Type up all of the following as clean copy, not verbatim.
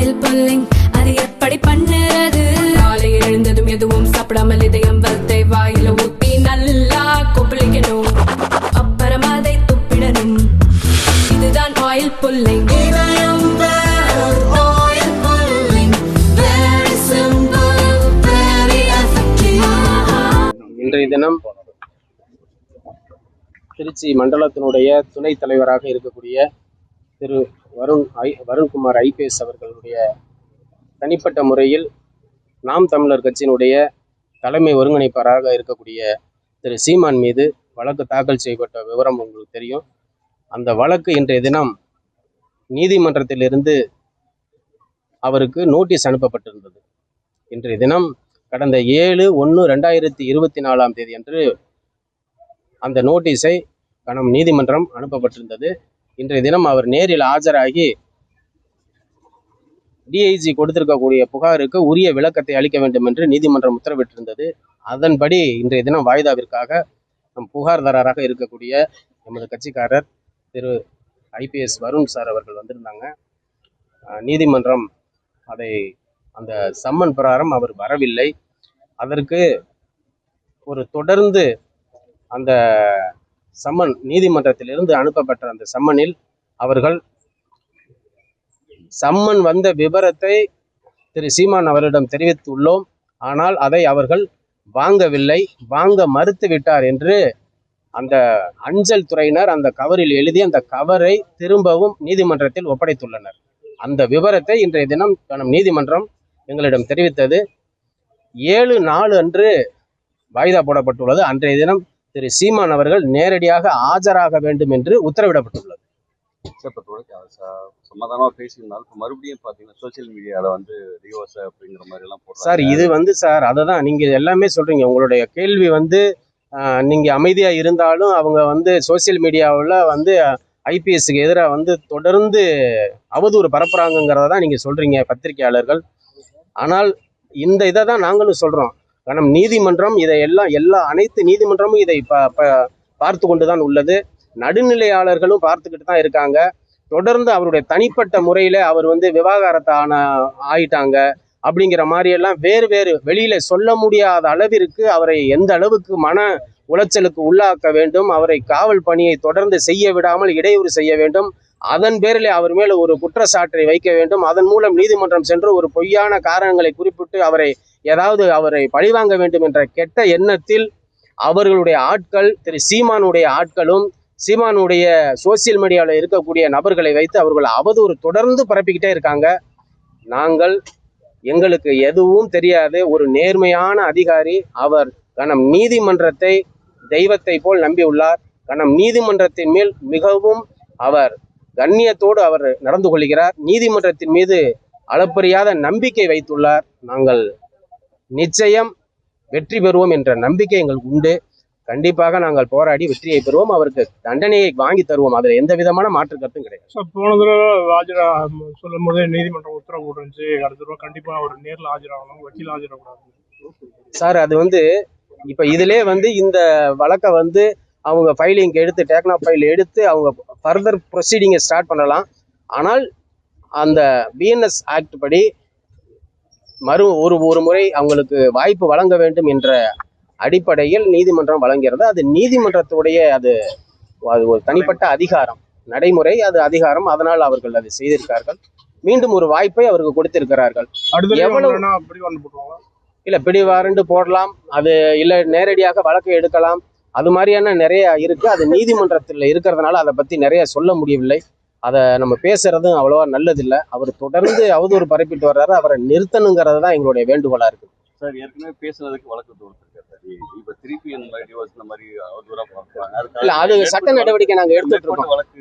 Oil pulling அது எப்படி பண்ணுறது? காலையில் எழுந்ததும் எதுவும் சாப்பிடாமல் இதயம் வளத்தை வாயில ஊத்தி நல்லா கொப்பளிக்கணும், அப்புறம் அதை துப்பிடணும். இதுதான் ஆயில் புல்லிங். இன்றைய தினம் திருச்சி மண்டலத்தினுடைய துணைத் தலைவராக இருக்கக்கூடிய திரு வருண்குமார் ஐபிஎஸ் அவர்களுடைய தனிப்பட்ட முறையில் நாம் தமிழர் கட்சியினுடைய தலைமை ஒருங்கிணைப்பாளராக இருக்கக்கூடிய திரு சீமான் மீது வழக்கு தாக்கல் செய்யப்பட்ட விவரம் உங்களுக்கு தெரியும். அந்த வழக்கு இன்றைய தினம் நீதிமன்றத்திலிருந்து அவருக்கு நோட்டீஸ் அனுப்பப்பட்டிருந்தது. இன்றைய தினம் கடந்த 7/1/2024 அன்று அந்த நோட்டீஸை கனம் நீதிமன்றம் அனுப்பப்பட்டிருந்தது. இன்றைய தினம் அவர் நேரில் ஆஜராகி டிஐஜி கொடுத்திருக்கக்கூடிய புகாருக்கு உரிய விளக்கத்தை அளிக்க வேண்டும் என்று நீதிமன்றம் உத்தரவிட்டிருந்தது. அதன்படி இன்றைய தினம் வாய்தாவிற்காக நம் புகார்தாரராக இருக்கக்கூடிய எமது கட்சிக்காரர் திரு ஐபிஎஸ் வருண் சார் அவர்கள் வந்திருந்தாங்க. நீதிமன்றம் அந்த சம்மன் பிரகாரம் அவர் வரவில்லை. அதற்கு ஒரு தொடர்ந்து அந்த சம்மன் நீதிமன்றத்திலிருந்து அனுப்பப்பட்ட அந்த சம்மனில் அவர்கள் சம்மன் வந்த விவரத்தை திரு சீமான் அவரிடம் தெரிவித்துள்ளோம், ஆனால் அதை அவர்கள் வாங்கவில்லை, வாங்க மறுத்து விட்டார் என்று அந்த அஞ்சல் துறையினர் அந்த கவரில் எழுதி அந்த கவரை திரும்பவும் நீதிமன்றத்தில் ஒப்படைத்துள்ளனர். அந்த விவரத்தை இன்றைய தினம் நீதிமன்றம் எங்களிடம் தெரிவித்தது. 7/4 அன்று வாய்தா போடப்பட்டுள்ளது. அன்றைய தினம் திரு சீமான் அவர்கள் நேரடியாக ஆஜராக வேண்டும் என்று உத்தரவிடப்பட்டுள்ளது. சமாதானமா பேசியிருந்தாலும் இப்போ மறுபடியும் பார்த்தீங்கன்னா சோசியல் மீடியாவில் ரிவர்ஸ் அப்படிங்கிற மாதிரி எல்லாம் போடுறாங்க சார். இது சார் அதை தான் நீங்கள் எல்லாமே சொல்றீங்க. உங்களுடைய கேள்வி நீங்கள் அமைதியாக இருந்தாலும் அவங்க சோசியல் மீடியாவில் ஐபிஎஸ்க்கு எதிராக தொடர்ந்து அவதூறு பரப்புறாங்கிறத தான் நீங்கள் சொல்றீங்க பத்திரிகையாளர்கள். ஆனால் இந்த இதை தான் நாங்களும் சொல்கிறோம். காரணம் நீதிமன்றம் இதை அனைத்து நீதிமன்றமும் இதை பார்த்து கொண்டு தான் உள்ளது. நடுநிலையாளர்களும் பார்த்துக்கிட்டு தான் இருக்காங்க. தொடர்ந்து அவருடைய தனிப்பட்ட முறையில் அவர் விவாகரத்தான ஆயிட்டாங்க அப்படிங்கிற மாதிரியெல்லாம் வேறு வெளியில் சொல்ல முடியாத அளவிற்கு அவரை எந்த அளவுக்கு மன உளைச்சலுக்கு உள்ளாக்க வேண்டும், அவரை காவல் பணியை தொடர்ந்து செய்ய விடாமல் இடையூறு செய்ய வேண்டும், அதன் பேரில் அவர் மேல் ஒரு குற்றச்சாட்டை வைக்க வேண்டும், அதன் மூலம் நீதிமன்றம் சென்று ஒரு பொய்யான காரணங்களை குறிப்பிட்டு அவரை பழிவாங்க வேண்டும் என்ற கெட்ட எண்ணத்தில் அவர்களுடைய ஆட்கள் திரு சீமானுடைய ஆட்களும் சீமானுடைய சோசியல் மீடியாவில் இருக்கக்கூடிய நபர்களை வைத்து அவர்கள் அவதூறு தொடர்ந்து பரப்பிக்கிட்டே இருக்காங்க. எங்களுக்கு எதுவும் தெரியாது. ஒரு நேர்மையான அதிகாரி அவர் நீதிமன்றத்தை தெய்வத்தை போல் நம்பியுள்ளார். நீதிமன்றத்தின் மேல் மிகவும் அவர் கண்ணியத்தோடு அவர் நடந்து கொள்கிறார். நீதிமன்றத்தின் மீது அளப்பரியாத நம்பிக்கை வைத்துள்ளார். நாங்கள் நிச்சயம் வெற்றி பெறுவோம் என்ற நம்பிக்கை எங்களுக்கு உண்டு. கண்டிப்பாக நாங்கள் போராடி வெற்றியை பெறுவோம், அவருக்கு தண்டனையை வாங்கி தருவோம். அதில் எந்த விதமான மாற்று கருத்தும் கிடையாது. போன தடவை ஆஜரா சொல்லும் போதே நீதிமன்றம் உத்தரவு போட்டுருந்துச்சு, அடுத்த தடவை கண்டிப்பாக அவர் நேரில் ஆஜராகணும், வக்கீல் ஆஜராகக்கூடாது சார். அது இப்போ இதிலே இந்த வழக்கை அவங்க ஃபைலிங் எடுத்து டேக்னா ஃபைல் எடுத்து அவங்க ஃபர்தர் ப்ரொசீடிங்கை ஸ்டார்ட் பண்ணலாம். ஆனால் அந்த பிஎன்எஸ் ஆக்ட் படி ஒரு முறை அவங்களுக்கு வாய்ப்பு வழங்க வேண்டும் என்ற அடிப்படையில் நீதிமன்றம் வழங்கிறது. அது நீதிமன்றத்துடைய அது ஒரு தனிப்பட்ட அதிகாரம், நடைமுறை, அது அதிகாரம். அதனால் அவர்கள் அதை செய்திருக்கார்கள். மீண்டும் ஒரு வாய்ப்பை அவருக்கு கொடுத்திருக்கிறார்கள். இல்லை பிடிவாரண்டு போடலாம், அது இல்லை நேரடியாக வழக்கை எடுக்கலாம், அது மாதிரியான நிறைய இருக்கு. அது நீதிமன்றத்தில் இருக்கிறதுனால அதை பற்றி நிறைய சொல்ல முடியவில்லை. அதை நம்ம பேசுறதும் அவ்வளோவா நல்லதில்லை. அவர் தொடர்ந்து அவதூறு பரப்பிட்டு வர்றாரு, அவரை நிறுத்தணுங்கிறது தான் எங்களுடைய வேண்டுகோளாக இருக்குது. சார் ஏற்கனவே பேசுனதுக்கு வழக்கு தொடுத்திருக்காரு, இப்போ திருப்பி இந்த மாதிரி அவதூறா பார்க்குறாங்க. இல்லை அது சட்ட நடவடிக்கை நாங்கள் எடுத்துட்டு இருக்கோம். வழக்கு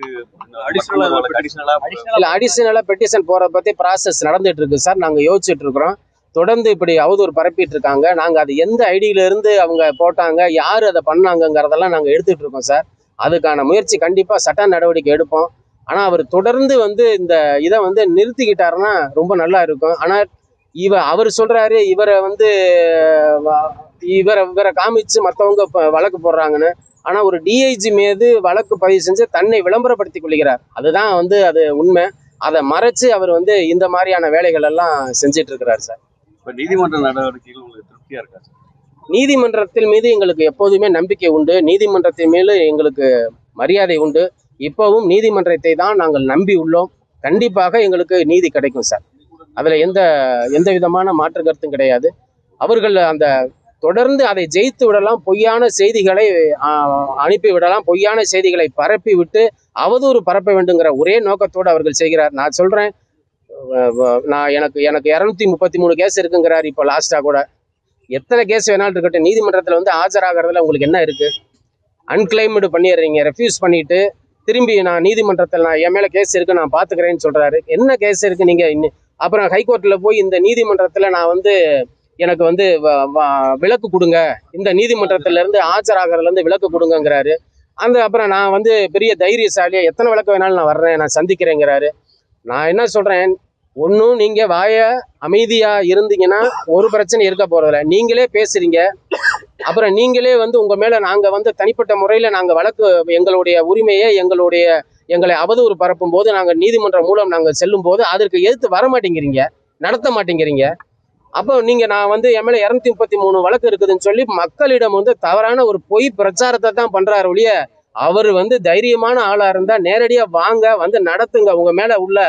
அடிஷனலாக பெட்டிஷன் போகிறத பற்றி ப்ராசஸ் நடந்துட்டு இருக்கு சார். நாங்கள் யோசிச்சுட்டு இருக்கிறோம். தொடர்ந்து இப்படி அவதூறு பரப்பிட்டு இருக்காங்க. நாங்கள் அது எந்த ஐடியிலிருந்து அவங்க போட்டாங்க, யார் அதை பண்ணாங்கங்கிறதெல்லாம் நாங்கள் எடுத்துகிட்டு இருக்கோம் சார். அதுக்கான முயற்சி கண்டிப்பாக சட்ட நடவடிக்கை எடுப்போம். ஆனால் அவர் தொடர்ந்து இந்த இதை நிறுத்திக்கிட்டாருன்னா ரொம்ப நல்லா இருக்கும். ஆனால் அவர் சொல்கிறாரு இவரை காமிச்சு மற்றவங்க வழக்கு போடுறாங்கன்னு. ஆனால் ஒரு டிஐஜி மீது வழக்கு பதிவு செஞ்சு தன்னை விளம்பரப்படுத்தி கொள்கிறார். அதுதான் அது உண்மை. அதை மறைச்சு அவர் வந்து இந்த மாதிரியான வேலைகள் எல்லாம் செஞ்சிட்டு இருக்கிறார் சார். இப்ப நீதிமன்ற நடவடிக்கைகள் உங்களுக்கு திருப்தியா இருக்கா சார்? நீதிமன்றத்தின் மீது எங்களுக்கு எப்போதுமே நம்பிக்கை உண்டு, நீதிமன்றத்தின் மேல எங்களுக்கு மரியாதை உண்டு. இப்பவும் நீதிமன்றத்தை தான் நாங்கள் நம்பி உள்ளோம். கண்டிப்பாக எங்களுக்கு நீதி கிடைக்கும் சார். அதுல எந்த விதமான மாற்று கருத்தும் கிடையாது. அவர்கள் அந்த தொடர்ந்து அதை ஜெயித்து விடலாம், பொய்யான செய்திகளை அனுப்பி விடலாம், பொய்யான செய்திகளை பரப்பி விட்டு அவதூறு பரப்ப வேண்டுங்கிற ஒரே நோக்கத்தோடு அவர்கள் செய்கிறார். நான் சொல்றேன், எனக்கு 233 கேஸ் இருக்குங்கிறார். இப்போ லாஸ்டா கூட எத்தனை கேஸ் வேணாலும் இருக்கட்டும், நீதிமன்றத்தில் வந்து ஆஜராகிறதுல உங்களுக்கு என்ன இருக்கு? அன்கிளைம்டு பண்ணிடுறீங்க, ரெஃப்யூஸ் பண்ணிட்டு திரும்பி நான் நீதிமன்றத்தில் என் மேல கேஸ் இருக்கு நான் பாத்துக்கிறேன்னு சொல்றாரு. என்ன கேஸ் இருக்கு? நீங்க அப்புறம் ஹைகோர்ட்ல போய் இந்த நீதிமன்றத்துல நான் வந்து எனக்கு வந்து விலக்கு கொடுங்க, இந்த நீதிமன்றத்துல இருந்து ஆஜராகிறதுல இருந்து விலக்கு கொடுங்கிறாரு. அப்புறம் நான் வந்து பெரிய தைரியசாலியா எத்தனை விளக்கு வேணாலும் நான் வர்றேன், நான் சந்திக்கிறேங்கிறாரு. நான் என்ன சொல்றேன், ஒன்றும் நீங்க வாய அமைதியா இருந்தீங்கன்னா ஒரு பிரச்சனை இருக்க போறதில்ல. நீங்களே பேசுறீங்க, அப்புறம் நீங்களே வந்து உங்க மேல நாங்க வந்து தனிப்பட்ட முறையில நாங்க வழக்கு, எங்களுடைய உரிமையை எங்களை அவதூறு பரப்பும் போது நாங்க நீதிமன்றம் மூலம் நாங்க செல்லும் போது அதற்கு எதிர்த்து வர மாட்டேங்கிறீங்க, நடத்த மாட்டேங்கிறீங்க. அப்போ நீங்க நான் வந்து என் மேல 233 வழக்கு இருக்குதுன்னு சொல்லி மக்களிடம் வந்து தவறான ஒரு பொய் பிரச்சாரத்தை தான் பண்றாரு ஒழிய, அவர் வந்து தைரியமான ஆளா இருந்தா நேரடியா வாங்க, வந்து நடத்துங்க. உங்க மேல உள்ள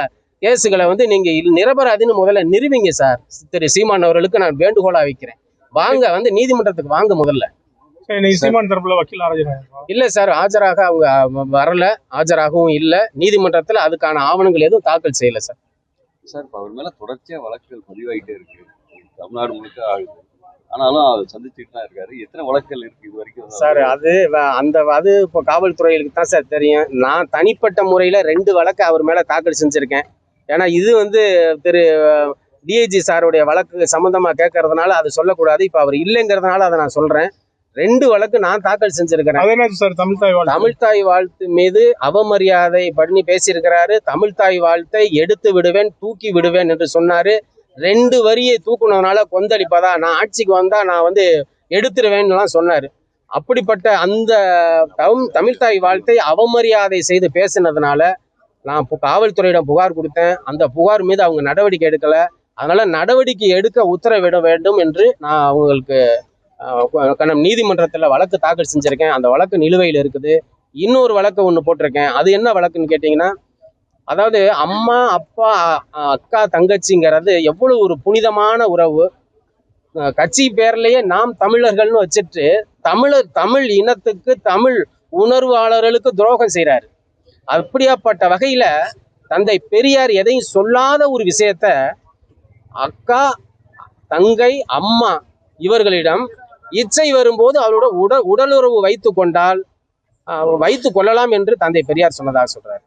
கேஸுகளை வந்து நீங்க நிரபராதின்னு முதல்ல நிறுவிங்க சார். திரு சீமான் அவர்களுக்கு நான் வேண்டுகோளா வைக்கிறேன், வாங்க, வந்து நீதிமன்றத்துக்கு வாங்க முதல்ல. சீமான் தரப்புல வக்கீல் ஆஜராக இல்ல சார், ஆஜராக அவங்க வரல, ஆஜராகவும் இல்லை. நீதிமன்றத்துல அதுக்கான ஆவணங்கள் எதுவும் தாக்கல் செய்யல சார். சார் இப்போ அவர் மேல தொடர்ச்சியா வழக்குகள் பதிவாயிட்டே இருக்கு, தமிழ்நாடு முழுக்க ஆகுது. ஆனாலும் அவர் சந்திச்சுட்டு தான் இருக்காரு. எத்தனை வழக்குகள் இருக்கு இது வரைக்கும் சார்? அது இப்போ காவல்துறைகளுக்கு தான் சார் தெரியும். நான் தனிப்பட்ட முறையில 2 வழக்கு அவர் மேல தாக்கல் செஞ்சிருக்கேன். ஏன்னா இது வந்து திரு டிஐஜி சாருடைய வழக்கு சம்பந்தமா கேட்கறதுனால அது சொல்லக்கூடாது. இப்ப அவர் இல்லைங்கிறதுனால அதை நான் சொல்றேன். 2 வழக்கு நான் தாக்கல் செஞ்சிருக்கிறேன். தமிழ்தாய் வாழ்த்து மீது அவமரியாதை பண்ணி பேசியிருக்கிறாரு. தமிழ்தாய் வாழ்த்தை எடுத்து விடுவேன், தூக்கி விடுவேன் என்று சொன்னாரு. 2 வரியை தூக்குனதுனால கொந்தளிப்பதா, நான் ஆட்சிக்கு வந்தா நான் வந்து எடுத்துருவேன்னு சொன்னாரு. அப்படிப்பட்ட அந்த தமிழ்தாய் வாழ்த்தை அவமரியாதை செய்து பேசினதுனால நான் காவல்துறையிடம் புகார் கொடுத்தேன். அந்த புகார் மீது அவங்க நடவடிக்கை எடுக்கல. அதனால நடவடிக்கை எடுக்க உத்தரவிட வேண்டும் என்று நான் அவங்களுக்கு நீதிமன்றத்தில் வழக்கு தாக்கல் செஞ்சிருக்கேன். அந்த வழக்கு நிலுவையில் இருக்குது. இன்னொரு வழக்கு ஒன்று போட்டிருக்கேன். அது என்ன வழக்குன்னு கேட்டிங்கன்னா, அதாவது அம்மா அப்பா அக்கா தங்கச்சிங்கிறது எவ்வளவு ஒரு புனிதமான உறவு. கட்சி பேர்லயே நாம் தமிழர்கள்னு வச்சுட்டு தமிழ் இனத்துக்கு, தமிழ் உணர்வாளர்களுக்கு துரோகம் செய்கிறாரு. அப்படியாப்பட்ட வகையில தந்தை பெரியார் எதையும் சொல்லாத ஒரு விஷயத்த அக்கா தங்கை அம்மா இவர்களிடம் இச்சை வரும்போது அவரோட உடலுறவு வைத்து கொள்ளலாம் என்று தந்தை பெரியார் சொன்னதாக சொல்றாரு.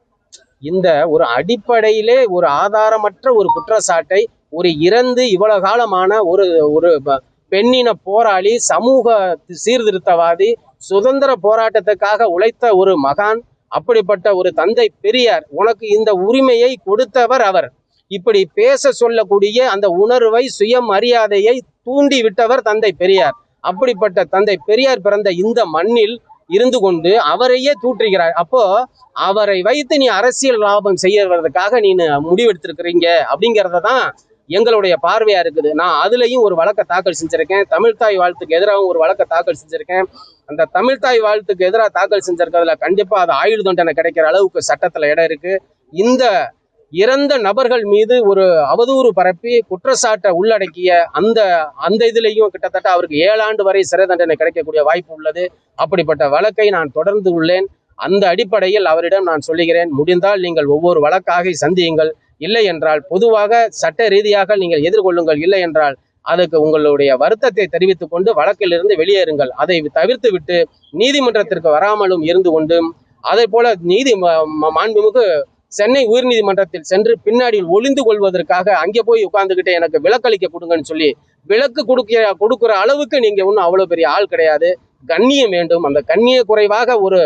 இந்த ஒரு அடிப்படையிலே ஒரு ஆதாரமற்ற ஒரு குற்றச்சாட்டை ஒரு இறந்து இவ்வளவு காலமான ஒரு பெண்ணின போராளி, சமூக சீர்திருத்தவாதி, சுதந்திர போராட்டத்துக்காக உழைத்த ஒரு மகான், அப்படிப்பட்ட ஒரு தந்தை பெரியார், உனக்கு இந்த உரிமையை கொடுத்தவர் அவர். இப்படி பேச சொல்லக்கூடிய அந்த உணர்வை, சுயமரியாதையை தூண்டி விட்டவர் தந்தை பெரியார். அப்படிப்பட்ட தந்தை பெரியார் பிறந்த இந்த மண்ணில் இருந்து கொண்டு அவரையே தூற்றுகிறார். அப்போ அவரை வைத்து நீ அரசியல் லாபம் செய்யறதுக்காக நீ முடிவெடுத்திருக்கிறீங்க அப்படிங்கிறத தான் எங்களுடைய பார்வையா இருக்குது. நான் அதுலயும் ஒரு வழக்கை தாக்கல் செஞ்சிருக்கேன். தமிழ்தாய் வாழ்த்துக்கு எதிராகவும் ஒரு வழக்கை தாக்கல் செஞ்சிருக்கேன். அந்த தமிழ்தாய் வாழ்த்துக்கு எதிராக தாக்கல் செஞ்சிருக்கிறதுல கண்டிப்பா அது ஆயுள் தண்டனை கிடைக்கிற அளவுக்கு சட்டத்துல இடம் இருக்கு. இந்த இறந்த நபர்கள் மீது ஒரு அவதூறு பரப்பி குற்றச்சாட்டை உள்ளடக்கிய அந்த இதுலேயும் கிட்டத்தட்ட அவருக்கு 7 ஆண்டு வரை சிறை தண்டனை கிடைக்கக்கூடிய வாய்ப்பு உள்ளது. அப்படிப்பட்ட வழக்கை நான் தொடர்ந்து உள்ளேன். அந்த அடிப்படையில் அவரிடம் நான் சொல்லுகிறேன், முடிந்தால் நீங்கள் ஒவ்வொரு வழக்காக சந்தியுங்கள், இல்லை என்றால் பொதுவாக சட்ட ரீதியாக நீங்கள் எதிர்கொள்ளுங்கள், இல்லை என்றால் அதுக்கு உங்களுடைய வருத்தத்தை தெரிவித்துக் கொண்டு வழக்கிலிருந்து வெளியேறுங்கள். அதை தவிர்த்து விட்டு நீதிமன்றத்திற்கு வராமலும் இருந்து கொண்டும், அதே போல மாண்புமிகு சென்னை உயர்நீதிமன்றத்தில் சென்று பின்னாடி ஒளிந்து கொள்வதற்காக அங்கே போய் உட்கார்ந்துக்கிட்டு எனக்கு விலக்களிக்க கொடுங்கன்னு சொல்லி விலக்கு கொடுக்குற அளவுக்கு நீங்க ஒன்றும் அவ்வளவு பெரிய ஆள் கிடையாது. கண்ணியம் வேண்டும். அந்த கண்ணிய குறைவாக ஒரு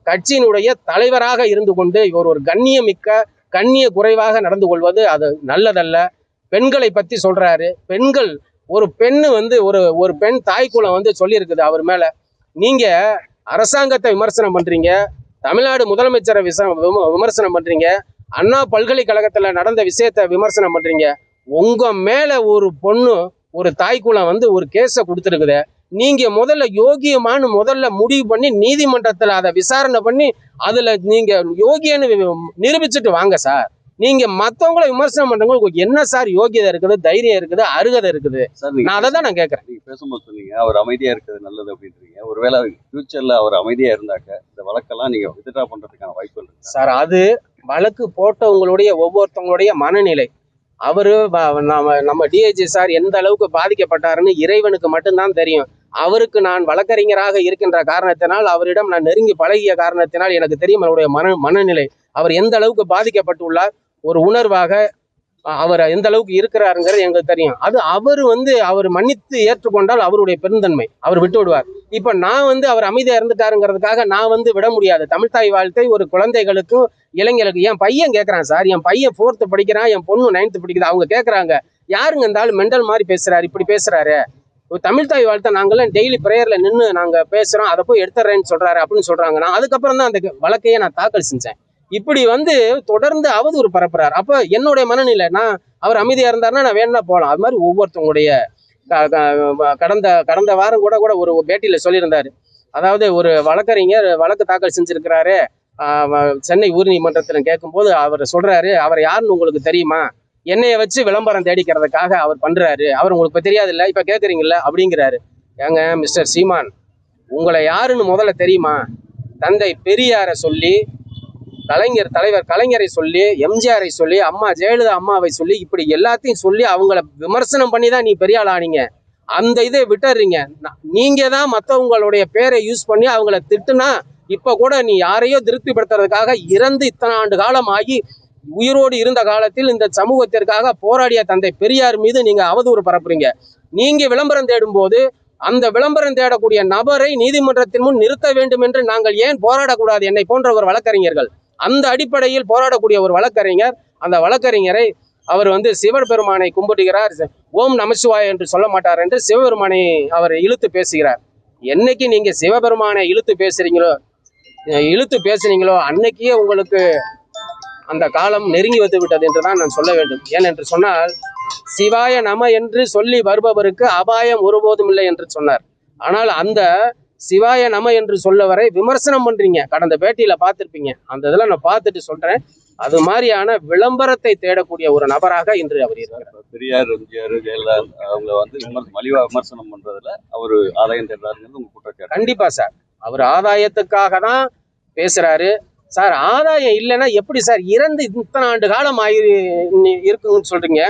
கட்சியினுடைய தலைவராக இருந்து கொண்டு இவர் ஒரு கண்ணிய குறைவாக நடந்து கொள்வது அது நல்லதல்ல. பெண்களை பத்தி சொல்றாரு. பெண்கள், ஒரு பெண்ணு வந்து ஒரு பெண் தாய்க்குளம் வந்து சொல்லியிருக்குது அவர் மேல. நீங்க அரசாங்கத்தை விமர்சனம் பண்றீங்க, தமிழ்நாடு முதலமைச்சரை விமர்சனம் பண்றீங்க, அண்ணா பல்கலைக்கழகத்துல நடந்த விஷயத்த விமர்சனம் பண்றீங்க. உங்க மேல ஒரு பொண்ணு ஒரு தாய்க்குளம் வந்து ஒரு கேஸை கொடுத்துருக்குது. நீங்க முதல்ல யோகியமானு முதல்ல முடிவு பண்ணி நீதிமன்றத்துல அதை விசாரணை பண்ணி அதுல நீங்க யோகியன்னு நிரூபிச்சுட்டு வாங்க சார். நீங்க மத்தவங்களை விமர்சனம் பண்றவங்க உங்களுக்கு என்ன சார் யோகியதை இருக்குது, தைரியம் இருக்குது, அருகதை இருக்குது? சார் நான் அதை தான் நான் கேட்கறேன். நீங்க பேசும்போது சொன்னீங்க அவர் அமைதியா இருக்கிறது நல்லது அப்படின்றீங்க. ஒருவேளை ஃபியூச்சர்ல அவர் அமைதியா இருந்தாக்க இந்த வழக்கெல்லாம் நீங்க வித்ட்ரா பண்றதுக்கான வாய்ப்புகள் இருக்கு சார் அது வழக்கு போட்டவங்களுடைய ஒவ்வொருத்தவங்களுடைய மனநிலை. அவரு நம்ம டிஐஜி சார் எந்த அளவுக்கு பாதிக்கப்பட்டாருன்னு இறைவனுக்கு மட்டும்தான் தெரியும். அவருக்கு நான் வழக்கறிஞராக இருக்கின்ற காரணத்தினால், அவரிடம் நான் நெருங்கி பழகிய காரணத்தினால் எனக்கு தெரியும் அவருடைய மனநிலை. அவர் எந்த அளவுக்கு பாதிக்கப்பட்டுள்ளார், ஒரு உணர்வாக அவர் எந்த அளவுக்கு இருக்கிறாருங்கிறது எங்களுக்கு தெரியும். அது அவர் மன்னித்து ஏற்றுக்கொண்டால் அவருடைய பெருந்தன்மை, அவர் விட்டு விடுவார். இப்ப நான் அவர் அமைதியா இருந்துட்டாருங்கிறதுக்காக நான் விட முடியாது. தமிழ்தாய் வாழ்த்தை ஒரு குழந்தைகளுக்கும் இளைஞர்களுக்கு என் பையன் கேட்கறான் சார். என் பையன் 4th படிக்கிறான், என் பொண்ணு 9th படிக்குது. அவங்க கேட்கறாங்க, யாருங்க இந்த ஆள் மெண்டல் மாதிரி பேசுறாரு, இப்படி பேசுறாரு, தமிழ்தாய் வாழ்த்தை நாங்களாம் டெய்லி பிரேயர்ல நின்று நாங்க பேசுறோம், அதை போய் எடுத்துறேன்னு சொல்றாரு அப்படின்னு சொல்றாங்க. நான் அதுக்கப்புறம் தான் அந்த வழக்கையே நான் தாக்கல் செஞ்சேன். இப்படி தொடர்ந்து அவதூறு பரப்புறாரு. அப்ப என்னுடைய மனநிலை, நான் அவர் அமைதியா இருந்தாருன்னா நான் வேணா போகலாம். அது மாதிரி ஒவ்வொருத்தவங்களுடைய கடந்த வாரம் கூட ஒரு பேட்டியில சொல்லியிருந்தாரு. அதாவது ஒரு வழக்கறிஞர் வழக்கு தாக்கல் செஞ்சிருக்கிறாரு சென்னை உயர்நீதிமன்றத்தில் கேட்கும்போது அவர் சொல்றாரு, அவர் யாருன்னு உங்களுக்கு தெரியுமா, என்னைய வச்சு விளம்பரம் தேடிக்கிறதுக்காக அவர் பண்றாரு, அவர் உங்களுக்கு தெரியாது இல்லை, இப்ப கேட்குறீங்கல்ல அப்படிங்கிறாரு. ஏங்க மிஸ்டர் சீமான், உங்களை யாருன்னு முதல்ல தெரியுமா? தந்தை பெரியாரை சொல்லி, தலைவர் கலைஞரை சொல்லி, எம்ஜிஆரை சொல்லி, அம்மா ஜெயலலிதா அம்மாவை சொல்லி, இப்படி எல்லாத்தையும் சொல்லி அவங்கள விமர்சனம் பண்ணி தான் நீ பெரிய ஆள் ஆனீங்க. அந்த இதை விட்டுறீங்க. நீங்க தான் மற்றவங்களுடைய பேரை யூஸ் பண்ணி அவங்கள திட்டுனா, இப்ப கூட நீ யாரையோ திருப்திப்படுத்துறதுக்காக இறந்து இத்தனை ஆண்டு காலம் ஆகி உயிரோடு இருந்த காலத்தில் இந்த சமூகத்திற்காக போராடிய தந்தை பெரியார் மீது நீங்க அவதூறு பரப்புறீங்க. நீங்க விளம்பரம் தேடும் போது அந்த விளம்பரம் தேடக்கூடிய நபரை நீதிமன்றத்தின் முன் நிறுத்த வேண்டும் என்று நாங்கள் ஏன் போராடக்கூடாது? என்னை போன்ற ஒரு வழக்கறிஞர்கள், அந்த அடிப்படையில் போராடக்கூடிய ஒரு வழக்கறிஞர், அந்த வழக்கறிஞரை அவர் சிவபெருமானை கும்பிடுகிறார், ஓம் நமசிவாய என்று சொல்ல மாட்டார் என்று சிவபெருமானை அவர் இழுத்து பேசுகிறார். என்னைக்கு நீங்க சிவபெருமானை இழுத்து பேசுறீங்களோ அன்னைக்கே உங்களுக்கு அந்த காலம் நெருங்கி வந்து விட்டது என்றுதான் நான் சொல்ல வேண்டும். ஏனென்று சொன்னால், சிவாய நம என்று சொல்லி வருபவருக்கு அபாயம் ஒருபோதும் இல்லை என்று சொன்னார். ஆனால் அந்த சிவாய நம என்று சொல்ல வரை விமர்சனம் பண்றீங்க. கடந்த பேட்டியில பார்த்திருப்பீங்க. அந்த இதெல்லாம் நான் பார்த்துட்டு சொல்றேன். அது மாதிரியான விளம்பரத்தை தேடக்கூடிய ஒரு நபராக இன்று அவர் இருக்கிறார். பெரியார், எம்ஜிஆர், ஜெயலலிதா அவங்கள மலிவா விமர்சனம் பண்றதுல அவரு ஆதாயம் தேடுறாருங்கிறது உங்க குற்றச்சாட்டு. கண்டிப்பா சார், அவர் ஆதாயத்துக்காக தான் பேசுறாரு சார். ஆதாயம் இல்லைன்னா எப்படி சார் இறந்து இத்தனை ஆண்டு காலம் இருக்குன்னு சொல்றீங்க?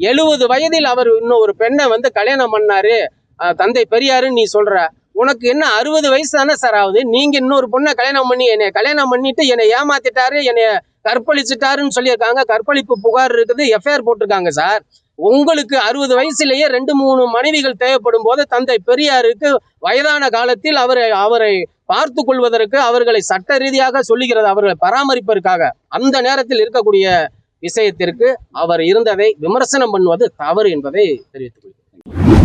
70 வயதில் அவர் இன்னும் ஒரு பெண்ணை கல்யாணம் பண்ணாரு தந்தை பெரியாருன்னு நீ சொல்ற. உனக்கு என்ன 60 வயசு தானே சார் ஆகுது? நீங்க இன்னொரு பொண்ணை கல்யாணம் பண்ணிட்டு என்னை ஏமாத்திட்டாரு, என்னை கற்பழிச்சுட்டாருன்னு சொல்லியிருக்காங்க. கற்பழிப்பு புகார் இருக்குது, எஃப்ஐஆர் போட்டிருக்காங்க சார். உங்களுக்கு 60 வயசுலேயே 2-3 மனைவிகள் தேவைப்படும் போது தந்தை பெரியாருக்கு வயதான காலத்தில் அவரை பார்த்து கொள்வதற்கு அவர்களை சட்ட ரீதியாக சொல்லுகிறது, அவர்களை பராமரிப்பதற்காக. அந்த நேரத்தில் இருக்கக்கூடிய விஷயத்திற்கு அவர் இருந்ததை விமர்சனம் பண்ணுவது தவறு என்பதை தெரிவித்துக் கொள்கிறேன்.